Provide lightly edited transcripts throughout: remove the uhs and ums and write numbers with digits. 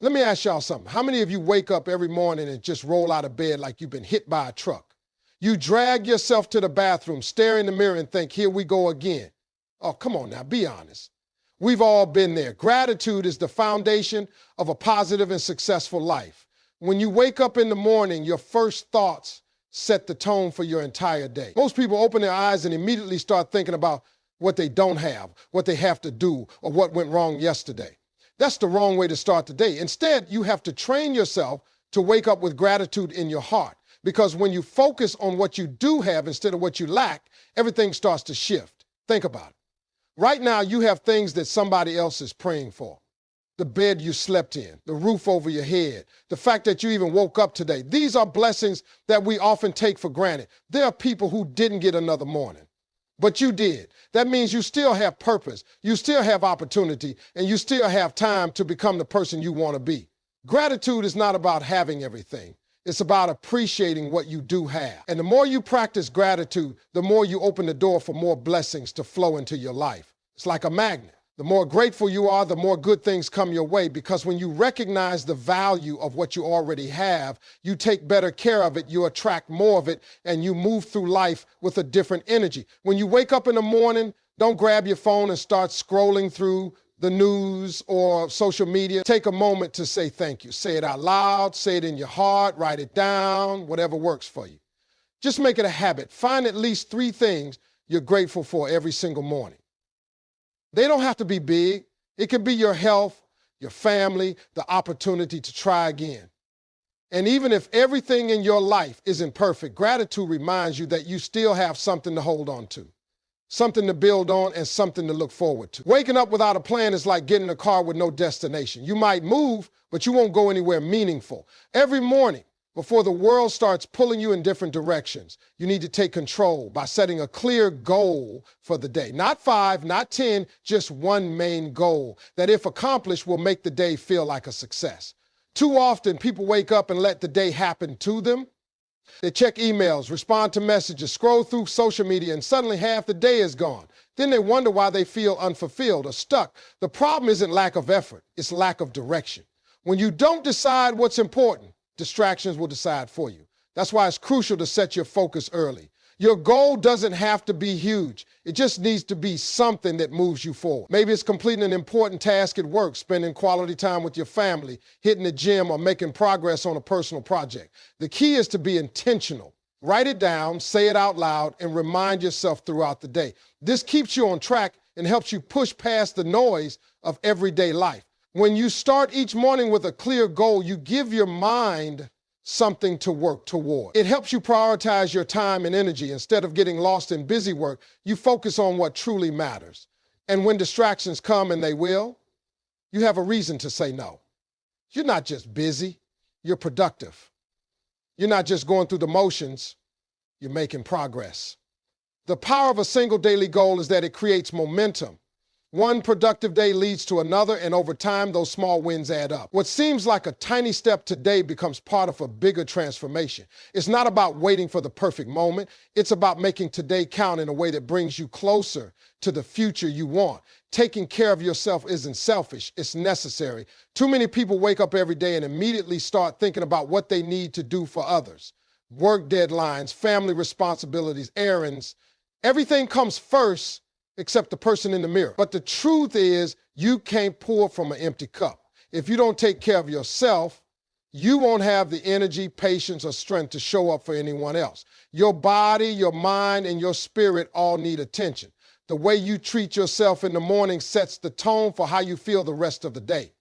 Let me ask y'all something. How many of you wake up every morning and just roll out of bed like you've been hit by a truck? You drag yourself to the bathroom, stare in the mirror and think, here we go again. Oh, come on now, be honest. We've all been there. Gratitude is the foundation of a positive and successful life. When you wake up in the morning, your first thoughts set the tone for your entire day. Most people open their eyes and immediately start thinking about what they don't have, what they have to do, or what went wrong yesterday. That's the wrong way to start the day. Instead, you have to train yourself to wake up with gratitude in your heart. Because when you focus on what you do have instead of what you lack, everything starts to shift. Think about it. Right now, you have things that somebody else is praying for. The bed you slept in, the roof over your head, the fact that you even woke up today. These are blessings that we often take for granted. There are people who didn't get another morning, but you did. That means you still have purpose, you still have opportunity, and you still have time to become the person you want to be. Gratitude is not about having everything. It's about appreciating what you do have. And the more you practice gratitude, the more you open the door for more blessings to flow into your life. It's like a magnet. The more grateful you are, the more good things come your way, because when you recognize the value of what you already have, you take better care of it, you attract more of it, and you move through life with a different energy. When you wake up in the morning, don't grab your phone and start scrolling through the news or social media. Take a moment to say thank you. Say it out loud, say it in your heart, write it down, whatever works for you. Just make it a habit. Find at least 3 things you're grateful for every single morning. They don't have to be big. It can be your health, your family, the opportunity to try again. And even if everything in your life isn't perfect, gratitude reminds you that you still have something to hold on to, something to build on, and something to look forward to. Waking up without a plan is like getting in a car with no destination. You might move, but you won't go anywhere meaningful. Every morning, before the world starts pulling you in different directions, you need to take control by setting a clear goal for the day. Not 5, not 10, just one main goal that, if accomplished, will make the day feel like a success. Too often, people wake up and let the day happen to them. They check emails, respond to messages, scroll through social media, and suddenly half the day is gone. Then they wonder why they feel unfulfilled or stuck. The problem isn't lack of effort, it's lack of direction. When you don't decide what's important, distractions will decide for you. That's why it's crucial to set your focus early. Your goal doesn't have to be huge. It just needs to be something that moves you forward. Maybe it's completing an important task at work, spending quality time with your family, hitting the gym, or making progress on a personal project. The key is to be intentional. Write it down, say it out loud, and remind yourself throughout the day. This keeps you on track and helps you push past the noise of everyday life. When you start each morning with a clear goal, you give your mind something to work toward. It helps you prioritize your time and energy. Instead of getting lost in busy work, you focus on what truly matters. And when distractions come, and they will, you have a reason to say no. You're not just busy, you're productive. You're not just going through the motions, you're making progress. The power of a single daily goal is that it creates momentum. One productive day leads to another, and over time, those small wins add up. What seems like a tiny step today becomes part of a bigger transformation. It's not about waiting for the perfect moment. It's about making today count in a way that brings you closer to the future you want. Taking care of yourself isn't selfish, it's necessary. Too many people wake up every day and immediately start thinking about what they need to do for others. Work deadlines, family responsibilities, errands. Everything comes first except the person in the mirror. But the truth is, you can't pour from an empty cup. If you don't take care of yourself, you won't have the energy, patience, or strength to show up for anyone else. Your body, your mind, and your spirit all need attention. The way you treat yourself in the morning sets the tone for how you feel the rest of the day.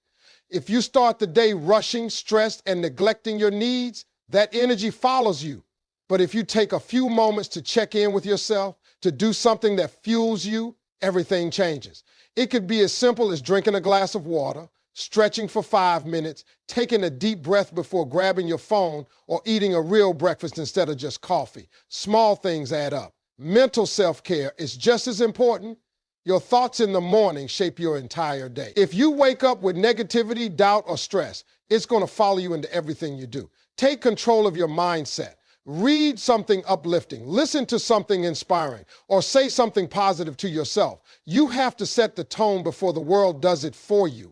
If you start the day rushing, stressed, and neglecting your needs, that energy follows you. But if you take a few moments to check in with yourself, to do something that fuels you, everything changes. It could be as simple as drinking a glass of water, stretching for 5 minutes, taking a deep breath before grabbing your phone, or eating a real breakfast instead of just coffee. Small things add up. Mental self-care is just as important. Your thoughts in the morning shape your entire day. If you wake up with negativity, doubt, or stress, it's going to follow you into everything you do. Take control of your mindset. Read something uplifting, listen to something inspiring, or say something positive to yourself. You have to set the tone before the world does it for you.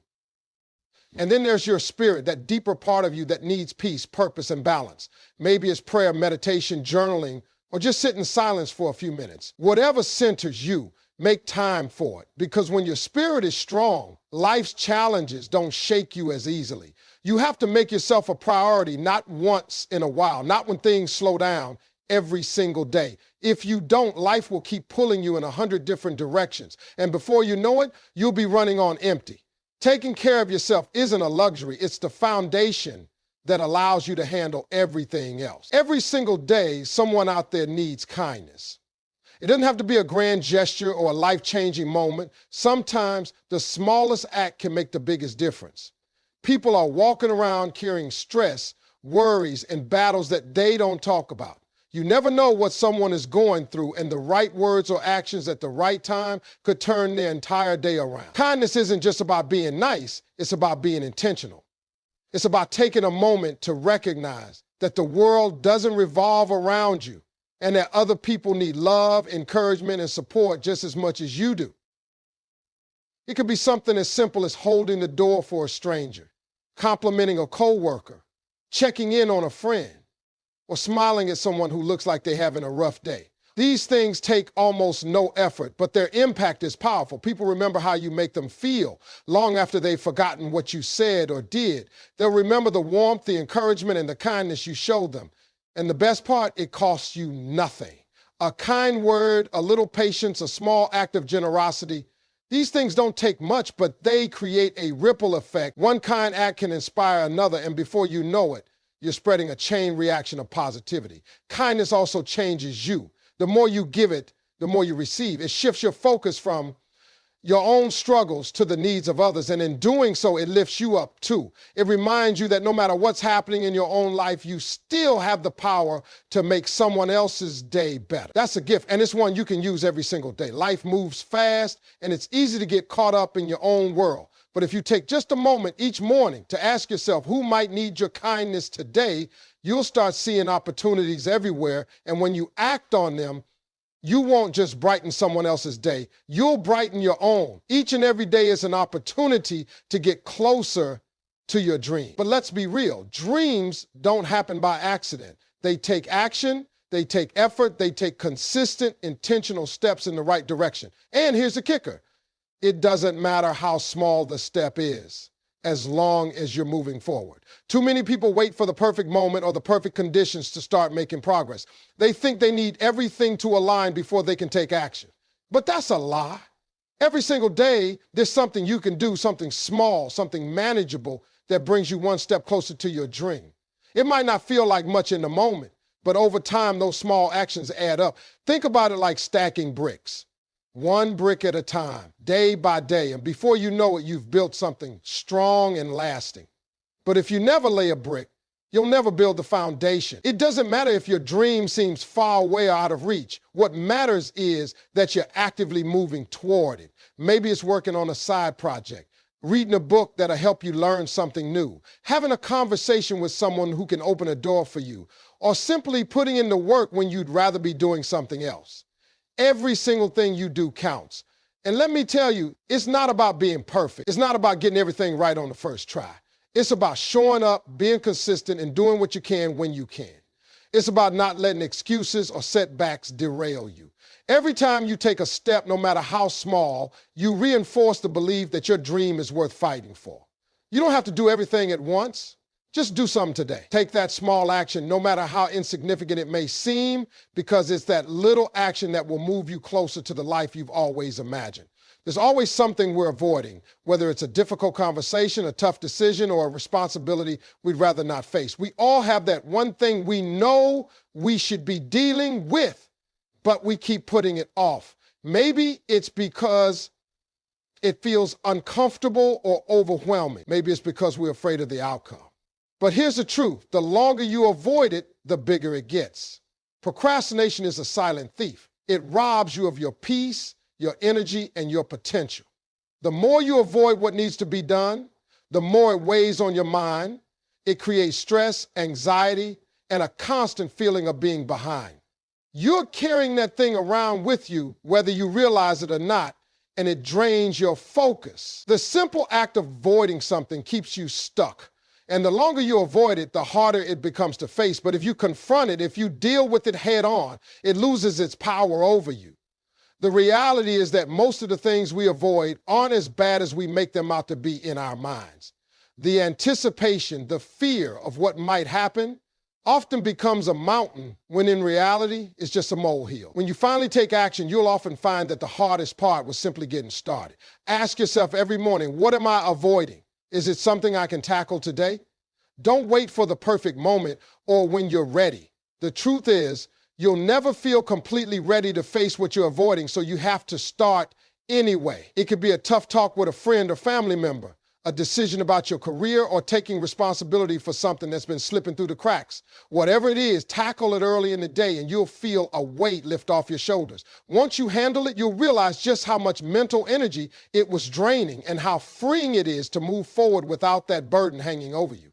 And then there's your spirit, that deeper part of you that needs peace, purpose, and balance. Maybe it's prayer, meditation, journaling, or just sit in silence for a few minutes. Whatever centers you, make time for it. Because when your spirit is strong, life's challenges don't shake you as easily. You have to make yourself a priority, not once in a while, not when things slow down, every single day. If you don't, life will keep pulling you in 100 different directions. And before you know it, you'll be running on empty. Taking care of yourself isn't a luxury. It's the foundation that allows you to handle everything else. Every single day, someone out there needs kindness. It doesn't have to be a grand gesture or a life-changing moment. Sometimes the smallest act can make the biggest difference. People are walking around carrying stress, worries, and battles that they don't talk about. You never know what someone is going through, and the right words or actions at the right time could turn their entire day around. Kindness isn't just about being nice, it's about being intentional. It's about taking a moment to recognize that the world doesn't revolve around you and that other people need love, encouragement, and support just as much as you do. It could be something as simple as holding the door for a stranger, complimenting a coworker, checking in on a friend, or smiling at someone who looks like they're having a rough day. These things take almost no effort, but their impact is powerful. People remember how you make them feel long after they've forgotten what you said or did. They'll remember the warmth, the encouragement, and the kindness you showed them. And the best part, it costs you nothing. A kind word, a little patience, a small act of generosity. These things don't take much, but they create a ripple effect. One kind act can inspire another, and before you know it, you're spreading a chain reaction of positivity. Kindness also changes you. The more you give it, the more you receive. It shifts your focus from your own struggles to the needs of others, and in doing so, it lifts you up too. It reminds you that no matter what's happening in your own life, you still have the power to make someone else's day better. That's a gift, and it's one you can use every single day. Life moves fast, and it's easy to get caught up in your own world. But if you take just a moment each morning to ask yourself who might need your kindness today, you'll start seeing opportunities everywhere. And when you act on them, you won't just brighten someone else's day, you'll brighten your own. Each and every day is an opportunity to get closer to your dream. But let's be real, dreams don't happen by accident. They take action, they take effort, they take consistent, intentional steps in the right direction. And here's the kicker. It doesn't matter how small the step is, as long as you're moving forward. Too many people wait for the perfect moment or the perfect conditions to start making progress. They think they need everything to align before they can take action. But that's a lie. Every single day, there's something you can do, something small, something manageable that brings you one step closer to your dream. It might not feel like much in the moment, but over time, those small actions add up. Think about it like stacking bricks. One brick at a time, day by day, and before you know it, you've built something strong and lasting. But if you never lay a brick, you'll never build the foundation. It doesn't matter if your dream seems far away or out of reach. What matters is that you're actively moving toward it. Maybe it's working on a side project, reading a book that'll help you learn something new, having a conversation with someone who can open a door for you, or simply putting in the work when you'd rather be doing something else. Every single thing you do counts. And let me tell you, it's not about being perfect. It's not about getting everything right on the first try. It's about showing up, being consistent, and doing what you can when you can. It's about not letting excuses or setbacks derail you. Every time you take a step, no matter how small, you reinforce the belief that your dream is worth fighting for. You don't have to do everything at once. Just do something today. Take that small action, no matter how insignificant it may seem, because it's that little action that will move you closer to the life you've always imagined. There's always something we're avoiding, whether it's a difficult conversation, a tough decision, or a responsibility we'd rather not face. We all have that one thing we know we should be dealing with, but we keep putting it off. Maybe it's because it feels uncomfortable or overwhelming. Maybe it's because we're afraid of the outcome. But here's the truth. The longer you avoid it, the bigger it gets. Procrastination is a silent thief. It robs you of your peace, your energy, and your potential. The more you avoid what needs to be done, the more it weighs on your mind. It creates stress, anxiety, and a constant feeling of being behind. You're carrying that thing around with you, whether you realize it or not, and it drains your focus. The simple act of avoiding something keeps you stuck. And the longer you avoid it, the harder it becomes to face. But if you confront it, if you deal with it head on, it loses its power over you. The reality is that most of the things we avoid aren't as bad as we make them out to be in our minds. The anticipation, the fear of what might happen often becomes a mountain when in reality it's just a molehill. When you finally take action, you'll often find that the hardest part was simply getting started. Ask yourself every morning, what am I avoiding? Is it something I can tackle today? Don't wait for the perfect moment or when you're ready. The truth is, you'll never feel completely ready to face what you're avoiding, so you have to start anyway. It could be a tough talk with a friend or family member, a decision about your career, or taking responsibility for something that's been slipping through the cracks. Whatever it is, tackle it early in the day and you'll feel a weight lift off your shoulders. Once you handle it, you'll realize just how much mental energy it was draining and how freeing it is to move forward without that burden hanging over you.